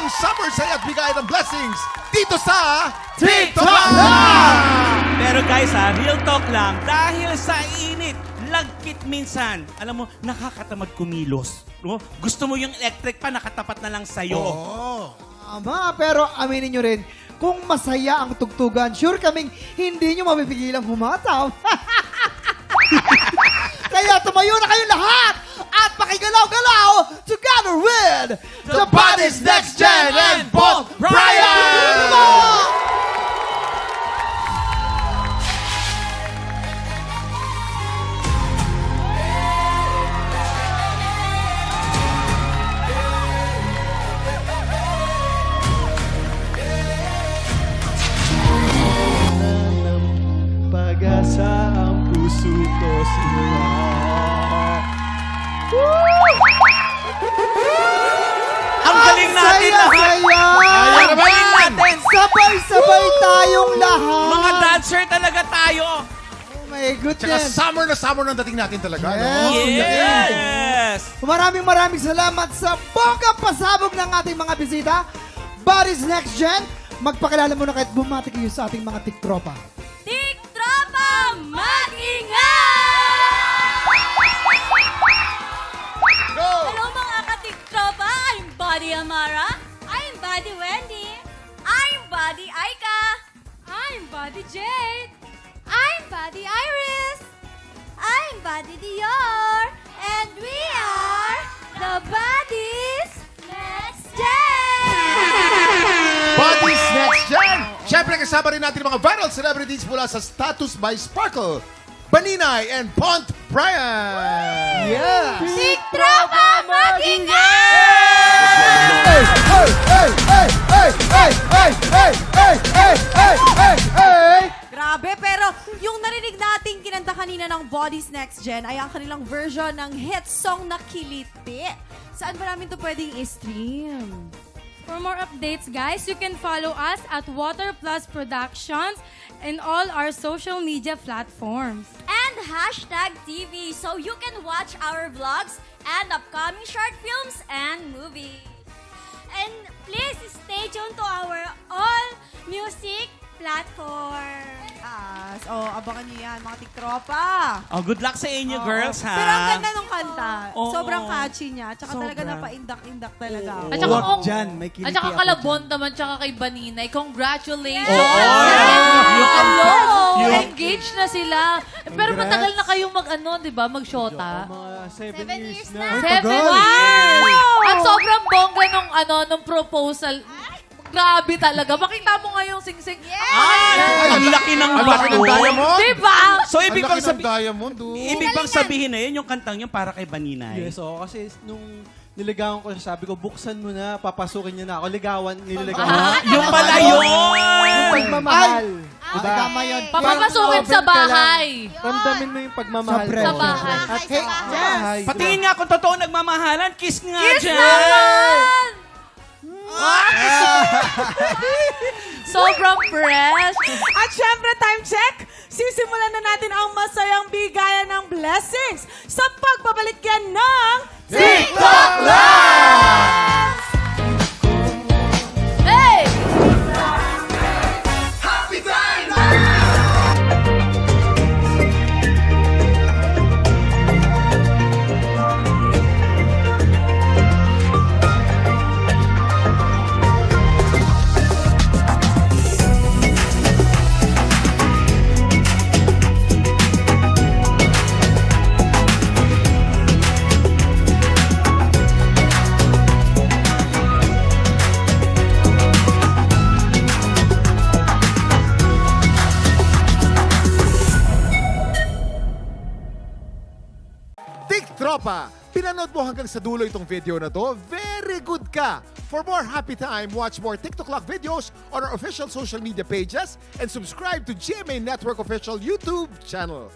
ang summer saya at bigay ng blessings dito sa TikTok Lang! Pero guys real talk lang, dahil sa init, lagkit minsan, alam mo, nakakatamad kumilos. No? Gusto mo yung electric pa, nakatapat na lang sa'yo. Oh. Tama, pero aminin nyo rin, kung masaya ang tugtugan, sure kaming hindi nyo mapipigilang humataw. Kaya tumayo na kayong lahat at pakigalaw-galaw together with The Body's Next Gen and Bob Brian! Pag-asa ang puso ko sila. Ang galing natin lahat! Saya! Ang galing natin! Sabay-sabay tayong lahat! Mga dancer talaga tayo! Oh my Tsaka goodness! summer na dating natin talaga. Yes. No? Yes! Maraming salamat sa bonggang pasabog ng ating mga bisita. Body's Next Gen, magpakilala muna kahit bumati kayo sa ating mga tiktropa. Tiktropa, mag-ingat! Go! Hello mga ka-tiktropa, I'm Buddy Amara. I'm Buddy Wendy. I'm Buddy Aika. I'm Buddy Jade. I'm Buddy Iris. I'm Buddy Dior. And we are the Buddies Next Gen! Body's Next Gen! Siyempre, kasama rin natin mga viral celebrities mula sa Status by Sparkle, Baninay, and Pont Brian! Yeah! Tiktropa, mag-ingat! Hey! Hey! Hey! Hey! Hey! Hey! Hey! Hey! Hey! Hey! Hey! Hey! Hey! Grabe, pero yung narinig nating kinanta kanina ng Body's Next Gen ay ang kanilang version ng hit song na Kiliti. Saan ba namin ito pwedeng i-stream? For more updates, guys, you can follow us at Water Plus Productions in all our social media platforms. And hashtag TV so you can watch our vlogs and upcoming short films and movies. And please stay tuned to our all music platform. Abangan niyo yan, mga tiktropa. Oh, good luck sa inyo, girls, ha? Pero ang ganda nung kanta. Oo. Sobrang catchy niya. Tsaka Sobra. talaga napaindak-indak talaga. At saka, Huwag dyan, may kiliti at saka ako kalabon naman, tsaka kay Baninay. Congratulations! Yung- yung- Engaged na sila. Pero Congrats. matagal na kayong mag mag-shota. Mga 7 7 years years na. na. 7 Tagal. years! At sobrang bongga nung proposal. Grabe talaga. Makita mo nga yung sing-sing. Ay, ang laki ng Ang laki ng bato. diamond! Diba? So, Ang ibig laki bang, ng diamond, oh. ibig bang sabihin na yun, yung kantang yun para kay Baninay? Yes, oo. Kasi nung niligawan ko siya, sabi ko, buksan mo na, papasukin niya na ako. Nililigawan. Yung pala yun! Yung pagmamahal. Diba? Tama yun. Papapasukin sa bahay. Ramdamin mo yung pagmamahal. Sa Sa mo. bahay. At Hey, sa bahay. Patingin nga kung totoo nagmamahalan, kiss nga dyan! Naman! Sobrang fresh. At syempre, time check! Sisimulan na natin ang masayang bigayan ng blessings sa pagbabalik yan ng TikTok Lang! Hey! Tiktropa, pinanood mo hanggang sa dulo itong video na to? Very good ka! For more happy time, watch more TikTok Lock videos on our official social media pages and subscribe to GMA Network official YouTube channel.